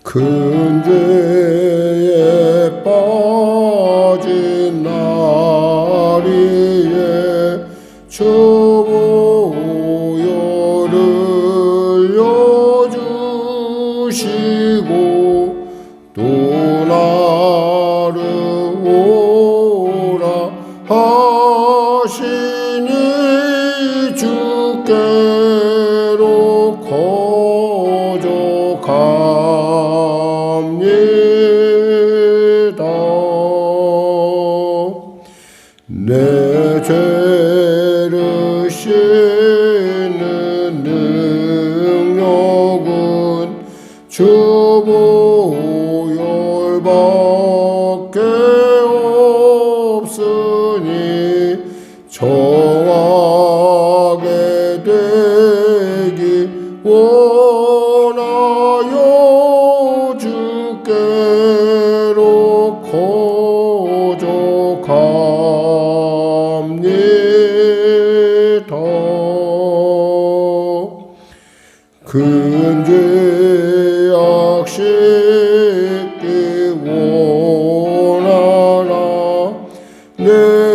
큰 죄에 빠진 나리에 주 보혈을 여주시고 또 나를 오라 하시니 주께로 거저갑니다. 내 죄를 씻는 능력은 주 보혈밖에 없으니 정하게 되기 원하여 주께로 거저갑니다. 큰 죄악 씻기 원하나 내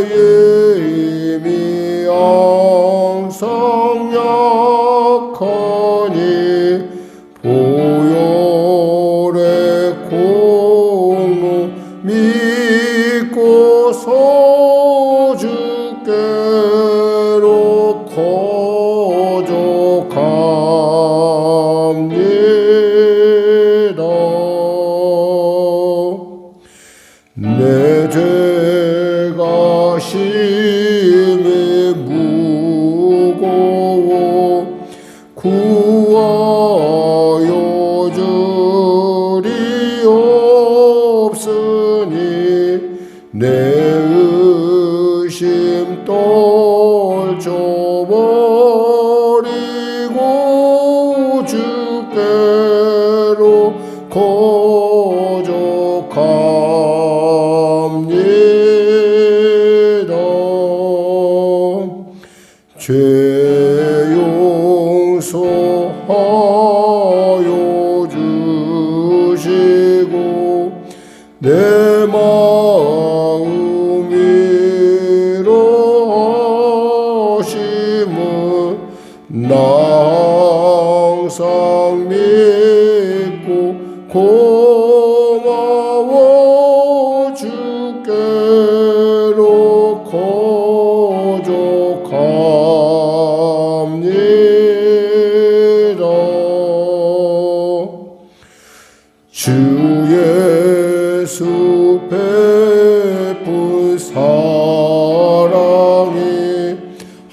힘이 항상 약하니 보혈의 공로 믿고서 주께로 거저갑니다. 내 죄가 심히 무거워 구하여 줄이 없으니 내 의심 떨쳐버리고 주께로 거저갑니다. 죄 용서하여 주시고 내 마음 위로하심은 나 항상 믿고 고마워 주께로 거저갑니다. 주 예수 베푼 사랑이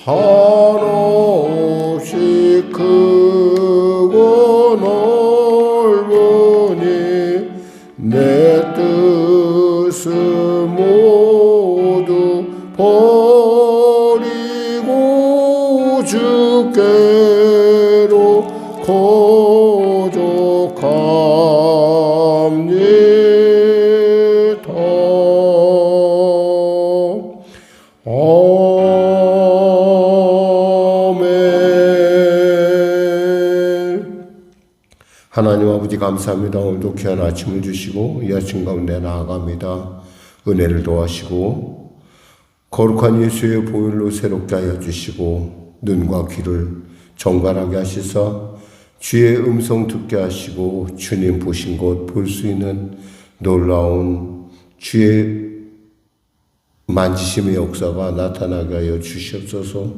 한없이 크고 넓으니 내 뜻을 모두 버리고 주께로 거저갑니다. 아멘. 하나님 아버지 감사합니다. 오늘도 귀한 아침을 주시고 이 아침 가운데 나아갑니다. 은혜를 도와시고 거룩한 예수의 보혈로 새롭게 하여 주시고 눈과 귀를 정갈하게 하시사 주의 음성 듣게 하시고 주님 보신 곳 볼 수 있는 놀라운 주의 만지심의 역사가 나타나게 하여 주시옵소서.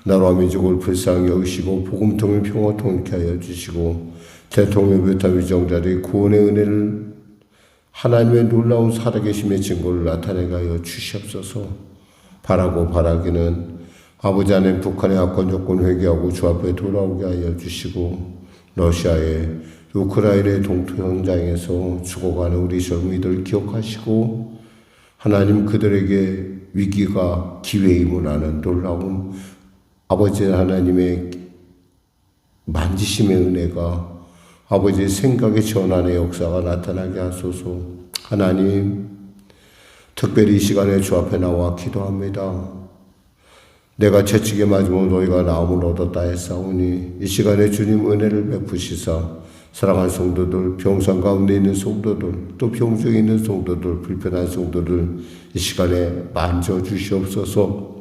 나라와 민족을 불쌍히 여기시고 복음통을 평화 통일케 하여 주시고 대통령 베타 위정자들이 구원의 은혜를 하나님의 놀라운 살아계심의 증거를 나타내게 하여 주시옵소서. 바라고 바라기는 아버지 하나님 북한의 악권 조건 회개하고 주 앞에 돌아오게 하여 주시고 러시아의 우크라이나의 동토 현장에서 죽어가는 우리 젊은이들 기억하시고 하나님 그들에게 위기가 기회임을 아는 놀라운 아버지 하나님의 만지심의 은혜가 아버지의 생각의 전환의 역사가 나타나게 하소서. 하나님 특별히 이 시간에 주 앞에 나와 기도합니다. 내가 채찍에 맞으면 너희가 나음을 얻었다 했사오니 이 시간에 주님 은혜를 베푸시사 사랑하는 성도들, 병상 가운데 있는 성도들, 또 병중에 있는 성도들, 불편한 성도들 이 시간에 만져주시옵소서.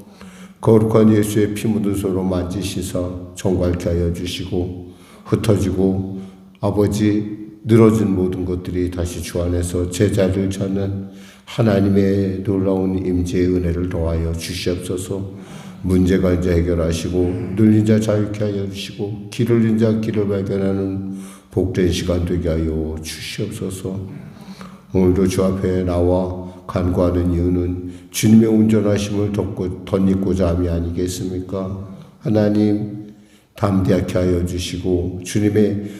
거룩한 예수의 피 묻은 손으로 만지시사 정갈케 하여 주시고 흩어지고 아버지 늘어진 모든 것들이 다시 주 안에서 제자리를 찾는 하나님의 놀라운 임재의 은혜를 더하여 주시옵소서. 문제가 이제 해결하시고 눌린 자 자유케 하여 주시고 길 잃은 자 길을 발견하는 복된 시간 되게 하여 주시옵소서. 오늘도 주 앞에 나와 간구하는 이유는 주님의 온전하심을 덧입고자 함이 아니겠습니까? 하나님 담대하게 하여 주시고 주님의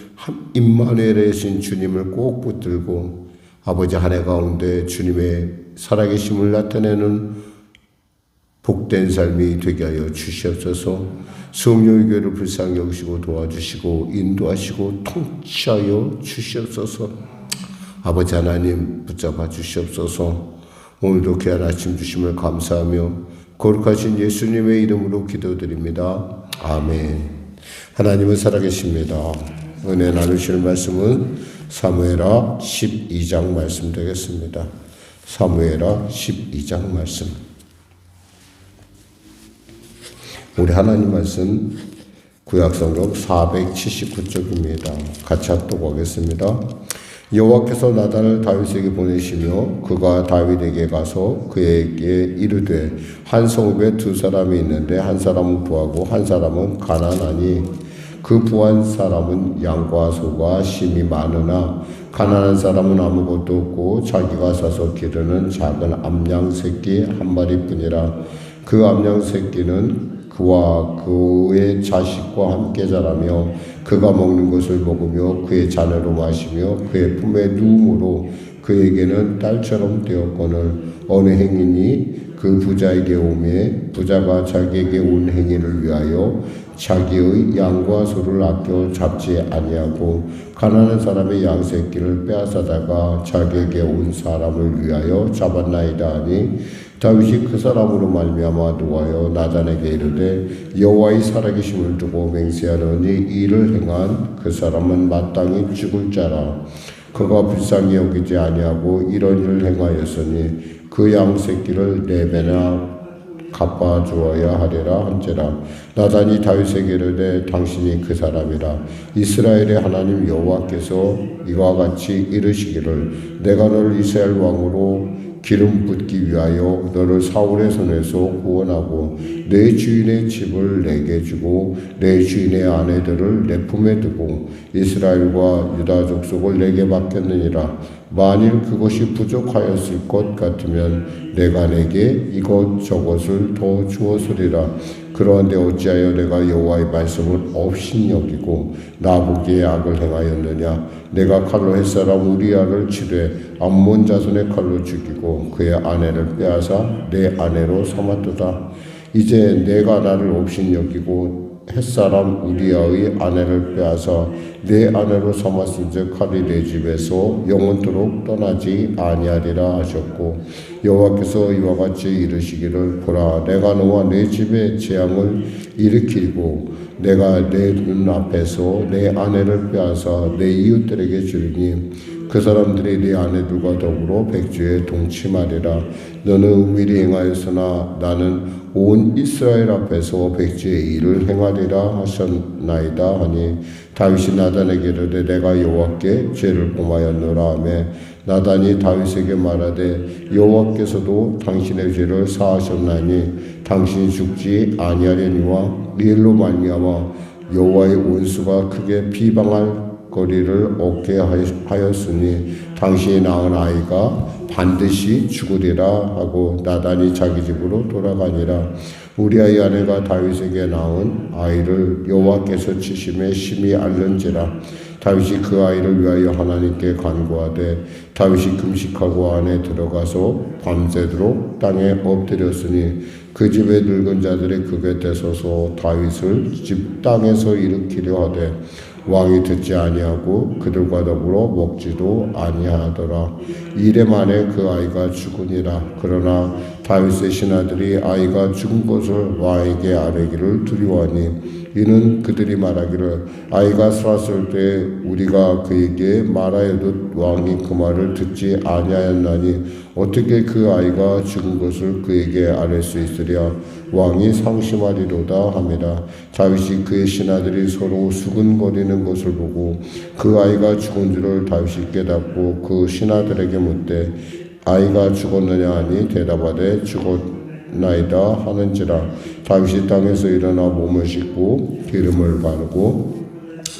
임마누엘이신 주님을 꼭 붙들고 아버지 한 해 가운데 주님의 살아계심을 나타내는 복된 삶이 되게 하여 주시옵소서. 성령교회를 불쌍히 여기시고 도와주시고 인도하시고 통치하여 주시옵소서. 아버지 하나님 붙잡아 주시옵소서. 오늘도 귀한 아침 주심을 감사하며 거룩하신 예수님의 이름으로 기도드립니다. 아멘. 하나님은 살아계십니다. 은혜 나누실 말씀은 사무엘하 12장 말씀 되겠습니다. 사무엘하 12장 말씀. 우리 하나님 말씀 구약성경 479쪽입니다. 같이 합독하겠습니다. 여호와께서 나단을 다윗에게 보내시며 그가 다윗에게 가서 그에게 이르되 한 성읍에 두 사람이 있는데 한 사람은 부하고 한 사람은 가난하니 그 부한 사람은 양과 소가 심이 많으나 가난한 사람은 아무것도 없고 자기가 사서 기르는 작은 암양 새끼 한 마리뿐이라. 그 암양 새끼는 그와 그의 자식과 함께 자라며 그가 먹는 것을 먹으며 그의 잔으로 마시며 그의 품에 누움으로 그에게는 딸처럼 되었거늘 어느 행인이 그 부자에게 오매 부자가 자기에게 온 행인을 위하여 자기의 양과 소를 아껴 잡지 아니하고 가난한 사람의 양 새끼를 빼앗아다가 자기에게 온 사람을 위하여 잡았나이다 하니 다윗이 그 사람으로 말미암아 노하여 나단에게 이르되 여호와의 살아계심을 두고 맹세하노니 이를 행한 그 사람은 마땅히 죽을 자라. 그가 불쌍히 여기지 아니하고 이런 일을 행하였으니 그 양 새끼를 4배나 갚아주어야 하리라 한지라. 나단이 다윗에게 이르되 당신이 그 사람이라. 이스라엘의 하나님 여호와께서 이와 같이 이르시기를 내가 너를 이스라엘 왕으로 기름 붓기 위하여 너를 사울의 손에서 구원하고 내 주인의 집을 내게 주고 내 주인의 아내들을 내 품에 두고 이스라엘과 유다 족속을 내게 맡겼느니라. 만일 그것이 부족하였을 것 같으면 내가 내게 이것저것을 더 주었으리라. 그러한데 어찌하여 내가 여호와의 말씀을 업신여기고 나보기에 악을 행하였느냐. 내가 칼로 햇사람 우리아를 치되 암몬 자손의 칼로 죽이고 그의 아내를 빼앗아 내 아내로 삼았도다. 이제 내가 나를 업신여기고 햇사람 우리아의 아내를 빼앗아 내 아내로 삼았은즉 칼이 내 집에서 영원토록 떠나지 아니하리라 하셨고 여호와께서 이와 같이 이르시기를 보라 내가 너와 내 집에 재앙을 일으키고 내가 내 눈앞에서 내 아내를 빼앗아 내 이웃들에게 주리니 그 사람들이 네 아내들과 더불어 백주에 동침하리라. 너는 은밀히 행하였으나 나는 온 이스라엘 앞에서 백주의 일을 행하리라 하셨나이다 하니 다윗이 나단에게 이르되 내가 여호와께 죄를 범하였노라 하며 나단이 다윗에게 말하되 여호와께서도 당신의 죄를 사하셨나니 당신이 죽지 아니하려니와 이 일로 말미암아 여호와의 온수가 크게 비방할 거리를 얻게 하였으니 당신이 낳은 아이가 반드시 죽으리라 하고 나단이 자기 집으로 돌아가니라. 우리아의 아내가 다윗에게 낳은 아이를 여호와께서 치심에 심히 앓는지라. 다윗이 그 아이를 위하여 하나님께 간구하되 다윗이 금식하고 안에 들어가서 밤새도록 땅에 엎드렸으니 그 집의 늙은 자들이 그 곁에 서서 다윗을 집 땅에서 일으키려 하되 왕이 듣지 아니하고 그들과 더불어 먹지도 아니하더라. 이래 만에 그 아이가 죽으니라. 그러나 다윗의 신하들이 아이가 죽은 것을 왕에게 아뢰기를 두려워하니 이는 그들이 말하기를 아이가 살았을 때 우리가 그에게 말하여도 왕이 그 말을 듣지 아니하였나니 어떻게 그 아이가 죽은 것을 그에게 아뢰 수 있으랴. 왕이 상심하리로다 하미라. 다윗이 그의 신하들이 서로 수근거리는 것을 보고 그 아이가 죽은 줄을 다윗이 깨닫고 그 신하들에게 묻되 아이가 죽었느냐 하니 대답하되 죽었나이다 하는지라. 다윗이 땅에서 일어나 몸을 씻고 기름을 바르고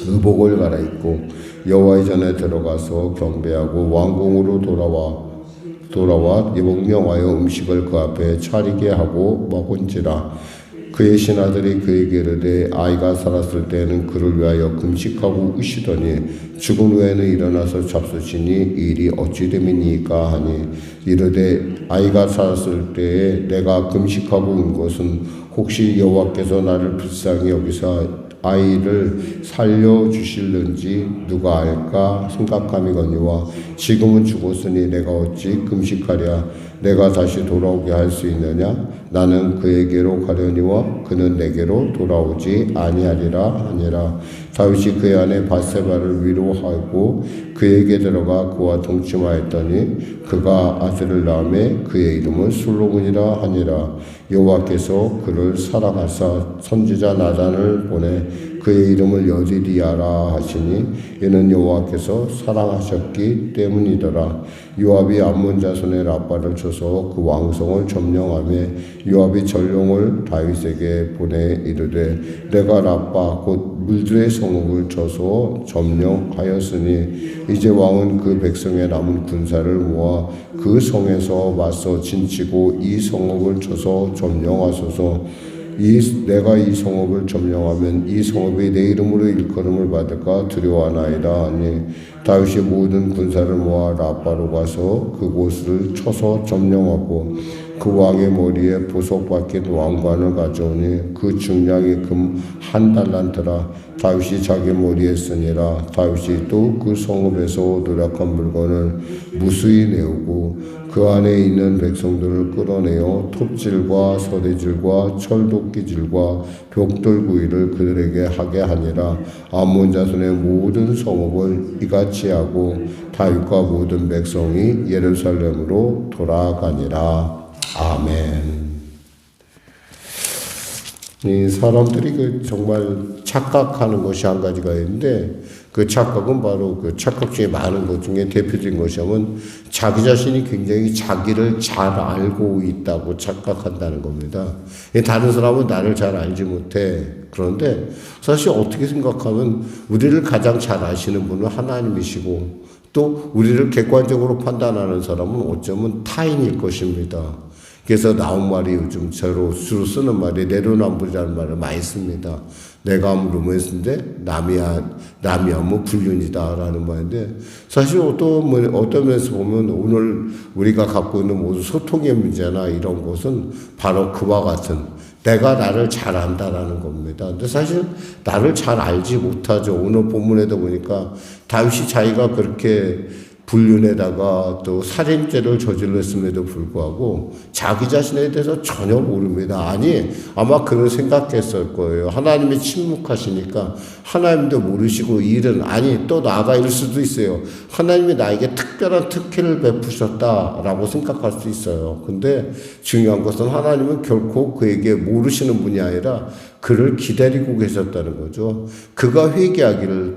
의복을 갈아입고 여호와의 전에 들어가서 경배하고 왕궁으로 돌아와 명하여 음식을 그 앞에 차리게 하고 먹은지라. 그의 신하들이 그에게 이르되 아이가 살았을 때에는 그를 위하여 금식하고 으시더니 죽은 후에는 일어나서 잡수시니 이 일이 어찌 됨이니까 하니 이르되 아이가 살았을 때에 내가 금식하고 온 것은 혹시 여호와께서 나를 불쌍히 여기사 아이를 살려주실는지 누가 알까 생각함이거니와 지금은 죽었으니 내가 어찌 금식하랴. 내가 다시 돌아오게 할 수 있느냐. 나는 그에게로 가려니와 그는 내게로 돌아오지 아니하리라 하니라. 다윗이 그의 아내 밧세바를 위로하고 그에게 들어가 그와 동침하였더니 그가 아들을 낳음에 그의 이름은 솔로몬이라 하니라. 여호와께서 그를 사랑하사 선지자 나단을 보내 그의 이름을 여디디아라 하시니 이는 여호와께서 사랑하셨기 때문이더라. 요압이 암몬 자손의 라빠를 쳐서 그 왕성을 점령하며 요압이 전령을 다윗에게 보내 이르되 내가 라빠 곧 물들의 성읍을 쳐서 점령하였으니 이제 왕은 그 백성의 남은 군사를 모아 그 성에서 맞서 진치고 이 성읍을 쳐서 점령하소서. 내가 이 성읍을 점령하면 이 성읍이 내 이름으로 일컬음을 받을까 두려워하나이다 하니 다윗이 모든 군사를 모아 라빠로 가서 그곳을 쳐서 점령하고 그 왕의 머리에 보석 박힌 왕관을 가져오니 그 중량이 금 1달란트라. 다윗이 자기 머리에 쓰니라. 다윗이 또 그 성읍에서 노력한 물건을 무수히 내오고 그 안에 있는 백성들을 끌어내어 톱질과 서대질과 철도끼질과 벽돌구이를 그들에게 하게 하니라. 암몬 자손의 모든 성읍을 이같이 하고 다윗과 모든 백성이 예루살렘으로 돌아가니라. 아멘. 이 사람들이 정말 착각하는 것이 한 가지가 있는데 그 착각은 바로 그 착각 중에 많은 것 중에 대표적인 것이 하면 자기 자신이 굉장히 자기를 잘 알고 있다고 착각한다는 겁니다. 다른 사람은 나를 잘 알지 못해. 그런데 사실 어떻게 생각하면 우리를 가장 잘 아시는 분은 하나님이시고 또 우리를 객관적으로 판단하는 사람은 어쩌면 타인일 것입니다. 그래서 나온 말이 요즘 주로 쓰는 말이 내로남불이라는 말을 많이 씁니다. 내가 하면 루머스인데 남이 하면 불륜이다라는 말인데 사실 어떤 면에서 보면 오늘 우리가 갖고 있는 모든 소통의 문제나 이런 것은 바로 그와 같은 내가 나를 잘 안다라는 겁니다. 근데 사실 나를 잘 알지 못하죠. 오늘 본문에도 보니까 다윗이 자기가 그렇게 불륜에다가 또 살인죄를 저질렀음에도 불구하고 자기 자신에 대해서 전혀 모릅니다. 아니 아마 그런 생각했을 거예요. 하나님이 침묵하시니까 하나님도 모르시고 일은 아니 또 나아가 일 수도 있어요. 하나님이 나에게 특별한 특혜를 베푸셨다라고 생각할 수 있어요. 근데 중요한 것은 하나님은 결코 그에게 모르시는 분이 아니라 그를 기다리고 계셨다는 거죠. 그가 회개하기를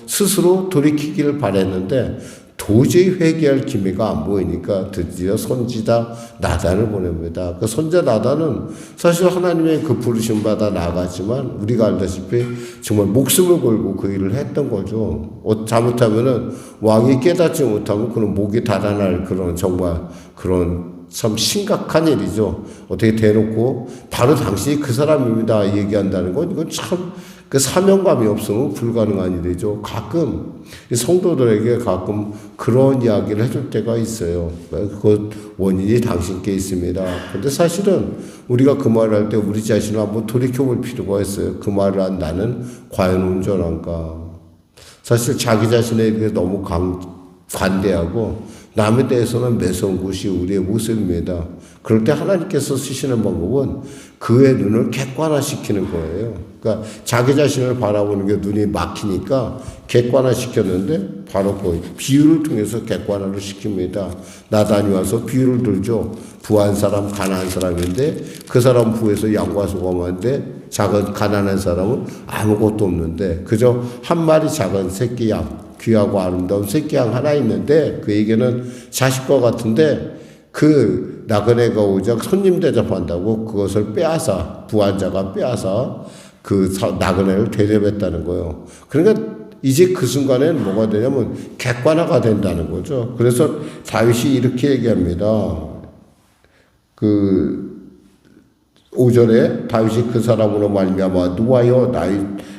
스스로 돌이키기를 바랬는데 도저히 회개할 기미가 안 보이니까 드디어 선지자 나단을 보냅니다. 그 선지자 나단은 사실 하나님의 그 부르심 받아 나가지만 우리가 알다시피 정말 목숨을 걸고 그 일을 했던 거죠. 잘못하면은 왕이 깨닫지 못하면 그는 목이 달아날 그런 정말 그런 참 심각한 일이죠. 어떻게 대놓고 바로 당신이 그 사람입니다 얘기한다는 건 이건 참 그 사명감이 없으면 불가능한 일이죠. 가끔 성도들에게 가끔 그런 이야기를 해줄 때가 있어요. 그 원인이 당신께 있습니다. 근데 사실은 우리가 그 말을 할 때 우리 자신을 한번 돌이켜볼 필요가 있어요. 그 말을 한 나는 과연 온전한가. 사실 자기 자신에게 너무 관대하고 남에 대해서는 매서운 것이 우리의 모습입니다. 그럴 때 하나님께서 쓰시는 방법은 그의 눈을 객관화시키는 거예요. 그러니까 자기 자신을 바라보는 게 눈이 막히니까 객관화시켰는데 바로 그 비유를 통해서 객관화를 시킵니다. 나단이 와서 비유를 들죠. 부한 사람, 가난한 사람인데 그 사람 부에서 양과 소금한데 작은 가난한 사람은 아무것도 없는데 그저 한 마리 작은 새끼 양, 귀하고 아름다운 새끼 양 하나 있는데 그에게는 자식과 같은데 그 나그네가 오자 손님 대접한다고 그것을 빼앗아 부한 자가 빼앗아 그 나그네를 대접했다는 거예요. 그러니까 이제 그 순간에는 뭐가 되냐면 객관화가 된다는 거죠. 그래서 다윗이 이렇게 얘기합니다. 그 5절에 다윗이 그 사람으로 말미암아 누하여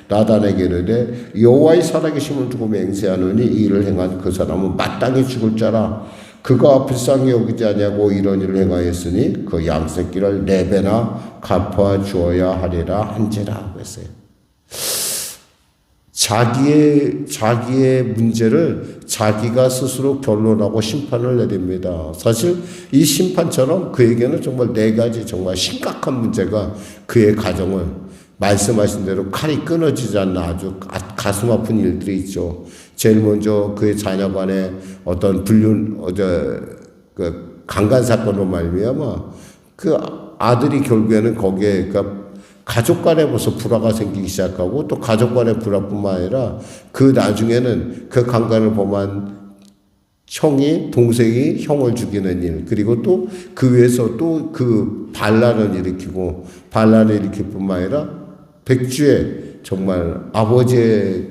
나단에게 이르되 여호와의 살아계심을 두고 맹세하노니 이 일을 행한 그 사람은 마땅히 죽을 자라. 그가 불쌍히 여기지 아니하고 이런 일을 행하였으니 그 양새끼를 4배나 갚아 주어야 하리라 한지라 하고 했어요. 자기의 문제를 자기가 스스로 결론하고 심판을 내립니다. 사실 이 심판처럼 그에게는 정말 4가지 정말 심각한 문제가 그의 가정을 말씀하신 대로 칼이 끊어지지 않는 아주 가슴 아픈 일들이 있죠. 제일 먼저 그의 자녀 간의 어떤 그 강간 사건으로 말미암아 그 아들이 결국에는 거기에 가족 간에 벌써 불화가 생기기 시작하고 또 가족 간의 불화뿐만 아니라 그 나중에는 그 강간을 범한 동생이 형을 죽이는 일, 그리고 또 그 위에서 또 그 반란을 일으킬 뿐만 아니라 백주에 정말 아버지의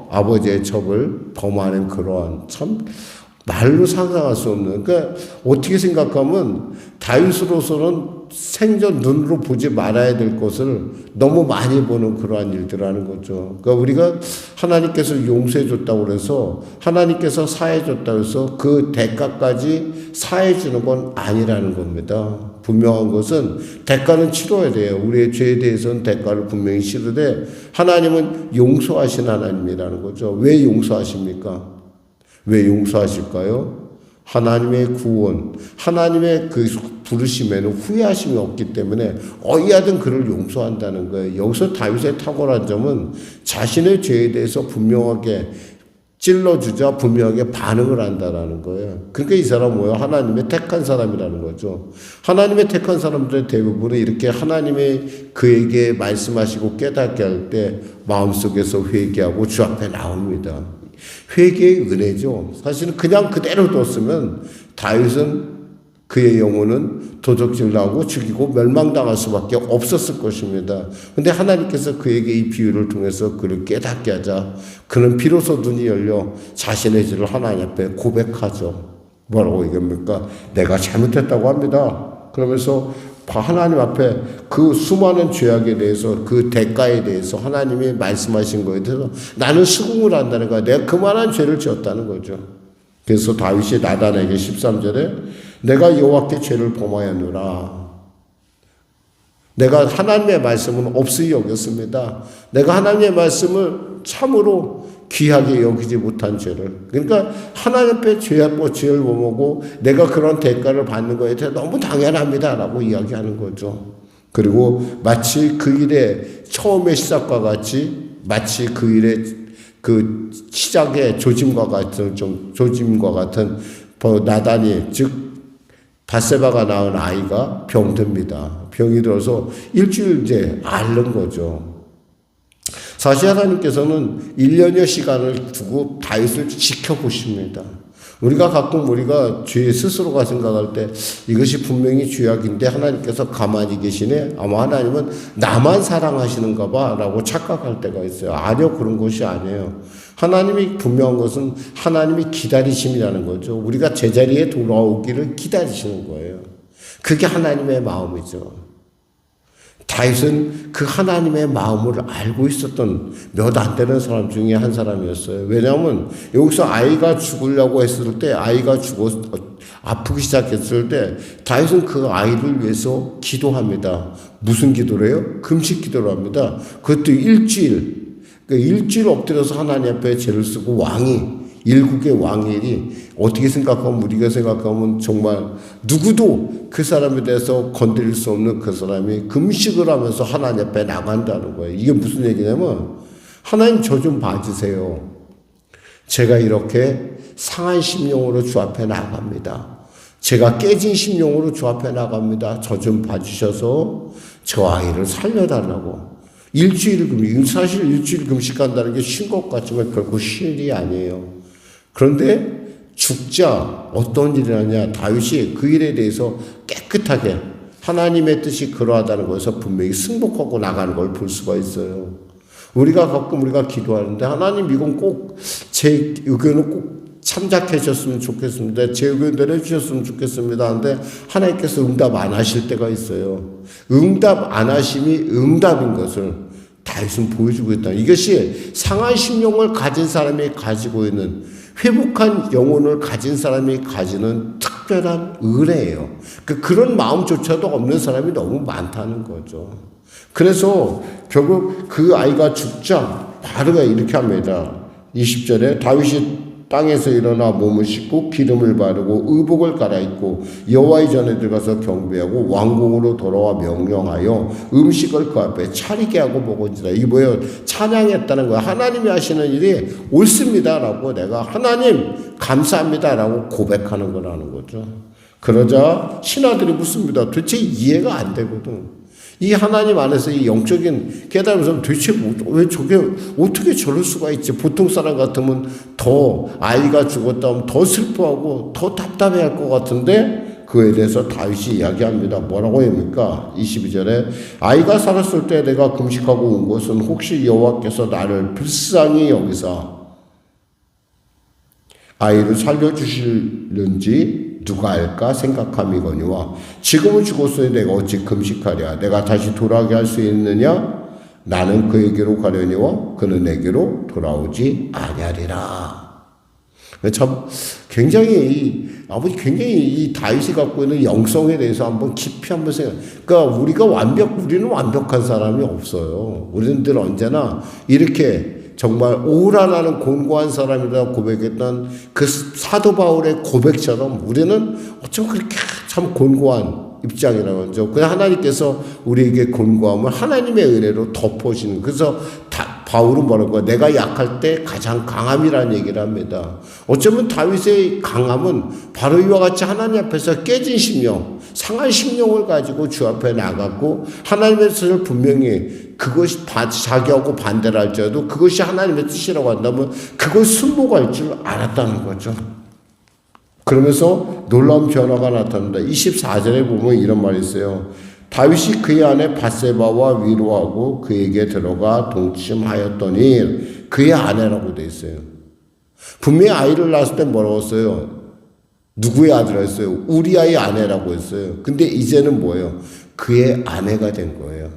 아버지의 첩을 범하는 그러한 참 말로 상상할 수 없는, 그러니까 어떻게 생각하면 다윗으로서는 생전 눈으로 보지 말아야 될 것을 너무 많이 보는 그러한 일들하는 거죠. 그러니까 우리가 하나님께서 용서해 줬다고 그래서 하나님께서 사해 줬다고 해서 그 대가까지 사해 주는 건 아니라는 겁니다. 분명한 것은 대가는 치러야 돼요. 우리의 죄에 대해서는 대가를 분명히 치르되 하나님은 용서하신 하나님이라는 거죠. 왜 용서하십니까? 왜 용서하실까요? 하나님의 구원, 하나님의 그 부르심에는 후회하심이 없기 때문에 어이하든 그를 용서한다는 거예요. 여기서 다윗의 탁월한 점은 자신의 죄에 대해서 분명하게 찔러주자 분명하게 반응을 한다라는 거예요. 그러니까 이 사람은 뭐예요? 하나님의 택한 사람이라는 거죠. 하나님의 택한 사람들의 대부분은 이렇게 하나님의 그에게 말씀하시고 깨닫게 할 때 마음속에서 회개하고 주 앞에 나옵니다. 회개의 은혜죠. 사실은 그냥 그대로 뒀으면 다윗은 그의 영혼은 도적질 나고 죽이고 멸망당할 수밖에 없었을 것입니다. 그런데 하나님께서 그에게 이 비유를 통해서 그를 깨닫게 하자 그는 비로소 눈이 열려 자신의 죄를 하나님 앞에 고백하죠. 뭐라고 얘기합니까? 내가 잘못했다고 합니다. 그러면서 하나님 앞에 그 수많은 죄악에 대해서 그 대가에 대해서 하나님이 말씀하신 거에 대해서 나는 수긍을 한다는 거야. 내가 그만한 죄를 지었다는 거죠. 그래서 다윗이 나단에게 13절에 내가 여호와께 죄를 범하였노라. 내가 하나님의 말씀은 없이 여겼습니다. 내가 하나님의 말씀을 참으로 귀하게 여기지 못한 죄를. 그러니까 하나님 앞에 죄악과 죄를 범하고 내가 그런 대가를 받는 것에 대해 너무 당연합니다라고 이야기하는 거죠. 그리고 마치 그 일의 처음의 시작과 같이 마치 그 일의 그 시작의 조짐과 같은 나단이 즉 밧세바가 낳은 아이가 병듭니다. 병이 들어서 일주일 이제 앓는 거죠. 사실 하나님께서는 1년여 시간을 두고 다윗을 지켜보십니다. 우리가 죄 스스로가 생각할 때 이것이 분명히 죄악인데 하나님께서 가만히 계시네. 아마 하나님은 나만 사랑하시는가 봐 라고 착각할 때가 있어요. 아니요, 그런 것이 아니에요. 하나님이 분명한 것은 하나님이 기다리심이라는 거죠. 우리가 제자리에 돌아오기를 기다리시는 거예요. 그게 하나님의 마음이죠. 다윗은 그 하나님의 마음을 알고 있었던 몇 안 되는 사람 중에 한 사람이었어요. 왜냐하면 여기서 아이가 죽으려고 했을 때 아프기 시작했을 때 다윗은 그 아이를 위해서 기도합니다. 무슨 기도를 해요? 금식 기도를 합니다. 그것도 일주일 엎드려서 하나님 앞에 죄를 쓰고 왕이 일국의 왕일이 어떻게 생각하면 우리가 생각하면 정말 누구도 그 사람에 대해서 건드릴 수 없는 그 사람이 금식을 하면서 하나님 앞에 나간다는 거예요. 이게 무슨 얘기냐면 하나님 저 좀 봐주세요. 제가 이렇게 상한 심령으로 주 앞에 나갑니다. 제가 깨진 심령으로 주 앞에 나갑니다. 저 좀 봐주셔서 저 아이를 살려달라고. 사실 일주일 금식한다는 게 쉰 것 같지만 결코 쉴 일이 아니에요. 그런데 죽자 어떤 일이 나냐. 다윗이 그 일에 대해서 깨끗하게 하나님의 뜻이 그러하다는 것에서 분명히 승복하고 나가는 걸 볼 수가 있어요. 우리가 가끔 기도하는데 하나님 이건 꼭 제 의견을 꼭 참작해 주셨으면 좋겠습니다. 제 의견대로 해주셨으면 좋겠습니다. 근데 하나님께서 응답 안 하실 때가 있어요. 응답 안 하심이 응답인 것을 다윗은 보여주고 있다. 이것이 상한 심령을 가진 사람이 가지고 있는 회복한 영혼을 가진 사람이 가지는 특별한 은혜예요. 그런 마음조차도 없는 사람이 너무 많다는 거죠. 그래서 결국 그 아이가 죽자 바로 이렇게 합니다. 20절에 다윗이 땅에서 일어나 몸을 씻고 기름을 바르고 의복을 갈아입고 여호와의 전에 들어가서 경배하고 왕궁으로 돌아와 명령하여 음식을 그 앞에 차리게 하고 먹은지라. 이게 뭐예요? 찬양했다는 거야. 하나님이 하시는 일이 옳습니다라고 내가 하나님 감사합니다라고 고백하는 거라는 거죠. 그러자 신하들이 묻습니다. 도대체 이해가 안 되거든. 이 하나님 안에서 이 영적인 깨달음에서 도대체 왜 저게 어떻게 저럴 수가 있지? 보통 사람 같으면 더 아이가 죽었다면 더 슬퍼하고 더 답답해할 것 같은데 그에 대해서 다윗이 이야기합니다. 뭐라고 합니까? 22절에 아이가 살았을 때 내가 금식하고 온 것은 혹시 여호와께서 나를 불쌍히 여기사 아이를 살려주실는지 누가 알까 생각함이거니와 지금은 죽었으니 내가 어찌 금식하랴. 내가 다시 돌아오게 할 수 있느냐? 나는 그에게로 가려니와 그는 내게로 돌아오지 아니하리라. 참 굉장히 이 다윗이 갖고 있는 영성에 대해서 한번 깊이 한번 그러니까 우리는 완벽한 사람이 없어요. 우리는 늘 언제나 이렇게 정말 오라나는 곤고한 사람이라고 고백했던 그 사도 바울의 고백처럼 우리는 어쩜 그렇게 참 곤고한 입장이라고 하죠. 그냥 하나님께서 우리에게 곤고함을 하나님의 은혜로 덮어주는. 그래서 바울은 뭐라고 내가 약할 때 가장 강함이라는 얘기를 합니다. 어쩌면 다윗의 강함은 바로 이와 같이 하나님 앞에서 깨진 심령, 상한 심령을 가지고 주 앞에 나갔고 하나님의 뜻을 분명히 그것이 자기하고 반대를 할지라도 그것이 하나님의 뜻이라고 한다면 그걸 순복할 줄 알았다는 거죠. 그러면서 놀라운 변화가 나타납니다. 24절에 보면 이런 말이 있어요. 다윗이 그의 아내 밧세바와 위로하고 그에게 들어가 동침하였더니 그의 아내라고 돼 있어요. 분명히 아이를 낳았을 때 뭐라고 했어요? 누구의 아들 했어요? 우리아의 아내라고 했어요. 근데 이제는 뭐예요? 그의 아내가 된 거예요.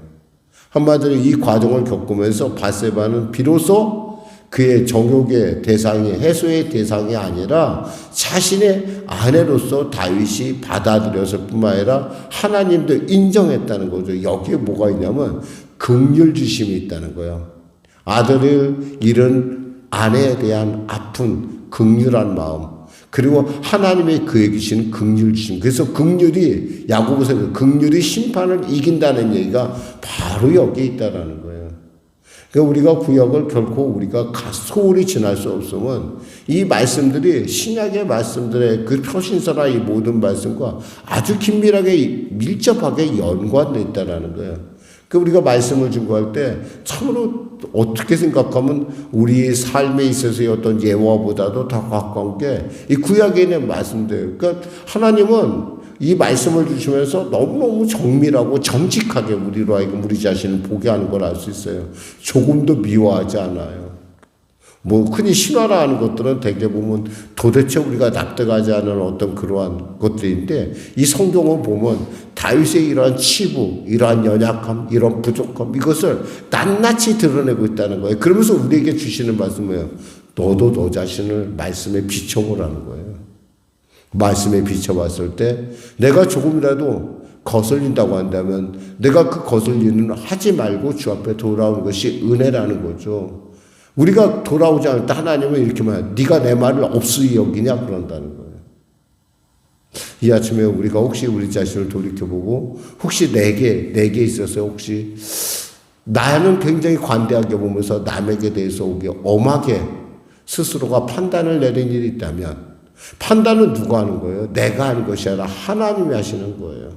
한마디로 이 과정을 겪으면서 밧세바는 비로소 그의 정욕의 대상이 해소의 대상이 아니라 자신의 아내로서 다윗이 받아들였을 뿐만 아니라 하나님도 인정했다는 거죠. 여기에 뭐가 있냐면 긍휼 주심이 있다는 거예요. 아들을 잃은 아내에 대한 아픈 긍휼한 마음, 그리고 하나님의 그에게 주신 긍휼 주심. 그래서 긍휼이 야고보서 긍휼이 심판을 이긴다는 얘기가 바로 여기에 있다라는 거예요. 그러니까 우리가 구약을 결코 우리가 소홀히 지날 수 없으면 이 말씀들이 신약의 말씀들의 그 표신서나 이 모든 말씀과 아주 긴밀하게 밀접하게 연관되어 있다는 거예요. 그 우리가 말씀을 증거할 때 참으로 어떻게 생각하면 우리 삶에 있어서의 어떤 예화보다도 더 가까운 게 이 구약에 있는 말씀들. 그러니까 하나님은 이 말씀을 주시면서 너무너무 정밀하고 정직하게 우리로 하여금 우리 자신을 보게 하는 걸 알 수 있어요. 조금도 미워하지 않아요. 흔히 신화라 하는 것들은 대개 보면 도대체 우리가 납득하지 않는 어떤 그러한 것들인데 이 성경을 보면 다윗의 이러한 치부, 이러한 연약함, 이런 부족함 이것을 낱낱이 드러내고 있다는 거예요. 그러면서 우리에게 주시는 말씀이에요. 너도 너 자신을 말씀에 비춰보라는 거예요. 말씀에 비춰봤을 때 내가 조금이라도 거슬린다고 한다면 내가 그 거슬리는 하지 말고 주 앞에 돌아오는 것이 은혜라는 거죠. 우리가 돌아오지 않을 때 하나님은 이렇게 말해요. 네가 내 말을 없으이 여기냐 그런다는 거예요. 이 아침에 우리가 혹시 우리 자신을 돌이켜보고 혹시 내게 있어서 혹시 나는 굉장히 관대하게 보면서 남에게 대해서 오게 엄하게 스스로가 판단을 내린 일이 있다면 판단은 누가 하는 거예요? 내가 하는 것이 아니라 하나님이 하시는 거예요.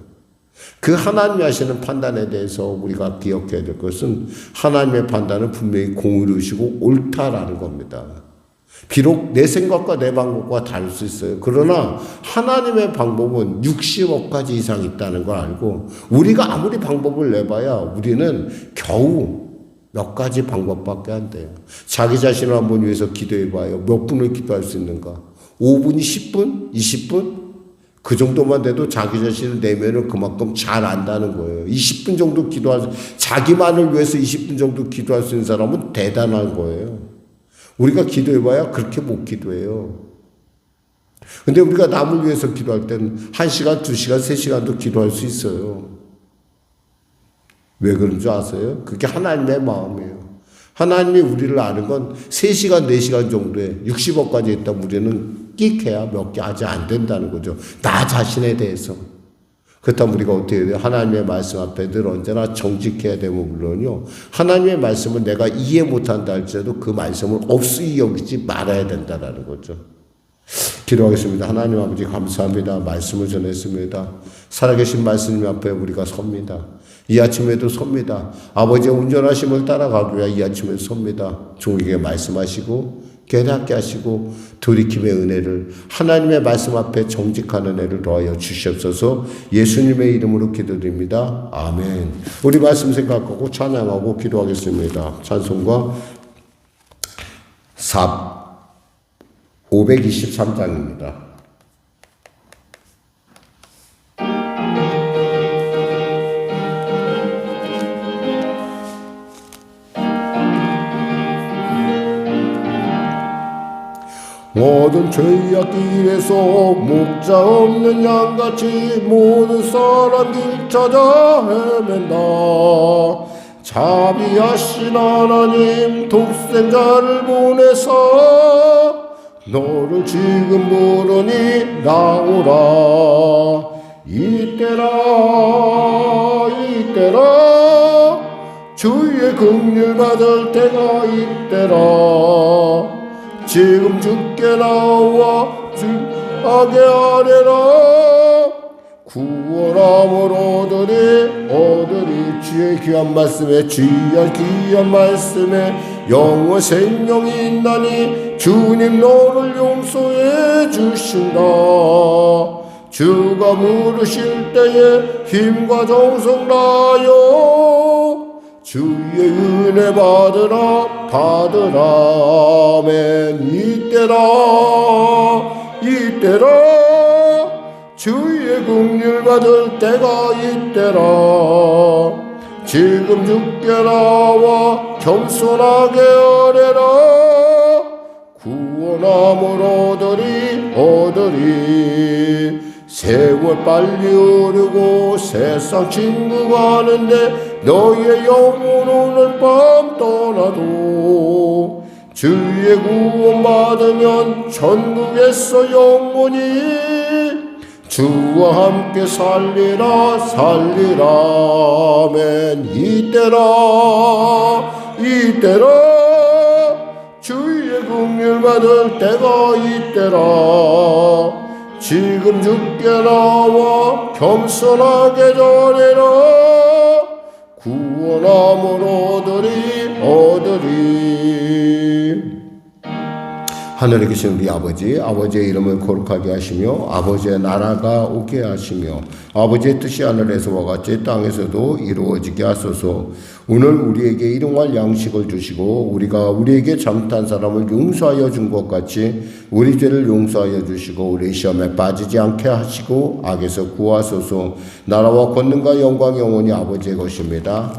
그 하나님이 하시는 판단에 대해서 우리가 기억해야 될 것은 하나님의 판단은 분명히 공의로우시고 옳다라는 겁니다. 비록 내 생각과 내 방법과 다를 수 있어요. 그러나 하나님의 방법은 60억 가지 이상 있다는 걸 알고 우리가 아무리 방법을 내봐야 우리는 겨우 몇 가지 방법밖에 안 돼요. 자기 자신을 한번 위해서 기도해봐요. 몇 분을 기도할 수 있는가? 5분, 10분, 20분? 그 정도만 돼도 자기 자신을 내면은 그만큼 잘 안다는 거예요. 20분 정도 자기만을 위해서 20분 정도 기도할 수 있는 사람은 대단한 거예요. 우리가 기도해봐야 그렇게 못 기도해요. 근데 우리가 남을 위해서 기도할 때는 1시간, 2시간, 3시간도 기도할 수 있어요. 왜 그런 줄 아세요? 그게 하나님의 마음이에요. 하나님이 우리를 아는 건 3시간, 4시간 정도에 60억까지 있다면 우리는 끽해야 몇 개 아직 안 된다는 거죠. 나 자신에 대해서. 그렇다면 우리가 어떻게 해야 돼요? 하나님의 말씀 앞에 늘 언제나 정직해야 되면 물론요. 하나님의 말씀을 내가 이해 못한다 할지라도 그 말씀을 없이 여기지 말아야 된다는 거죠. 기도하겠습니다. 하나님 아버지 감사합니다. 말씀을 전했습니다. 살아계신 말씀 앞에 우리가 섭니다. 이 아침에도 섭니다. 아버지의 온전하심을 따라가기 위해 이 아침에 섭니다. 종에게 말씀하시고 깨닫게 하시고 돌이킴의 은혜를 하나님의 말씀 앞에 정직한 은혜를 더하여 주시옵소서. 예수님의 이름으로 기도드립니다. 아멘. 우리 말씀 생각하고 찬양하고 기도하겠습니다. 찬송가 523장입니다. 모든 죄악 길에서 목자 없는 양같이 모든 사람 길 찾아 헤맨다. 자비하신 하나님 독생자를 보내사 너를 지금 부르니 나오라. 이때라 주의 긍휼 받을 때가 이때라. 지금 주께 나와 악에 아뢰라. 구원함을 얻으리 주의 귀한 말씀에 귀한 말씀에 영원 생명이 있나니 주님 너를 용서해 주신다. 주가 부르실 때에 힘과 정성 다하여 주의 은혜 받으라. 아멘. 이때라 주의 긍휼 받을 때가 이때라. 지금 주께 나와 겸손하게 아뢰라. 구원함을 얻으리. 세월 빨리 흐르고 세상 친구가 하는데 너의 영혼 오늘 밤 떠나도 주의 구원 받으면 천국에서 영원히 주와 함께 살리라. 아멘. 이때라 주의 긍휼 받을 때가 이때라. 지금 주께 나와 겸손하게 전해라. 구원함을 얻으리. 하늘에 계신 우리 아버지의 이름을 거룩하게 하시며 아버지의 나라가 오게 하시며 아버지의 뜻이 하늘에서와 같이 땅에서도 이루어지게 하소서. 오늘 우리에게 일용할 양식을 주시고 우리가 우리에게 잘못한 사람을 용서하여 준 것 같이 우리 죄를 용서하여 주시고 우리 시험에 빠지지 않게 하시고 악에서 구하소서. 나라와 권능과 영광 영원히 아버지의 것입니다.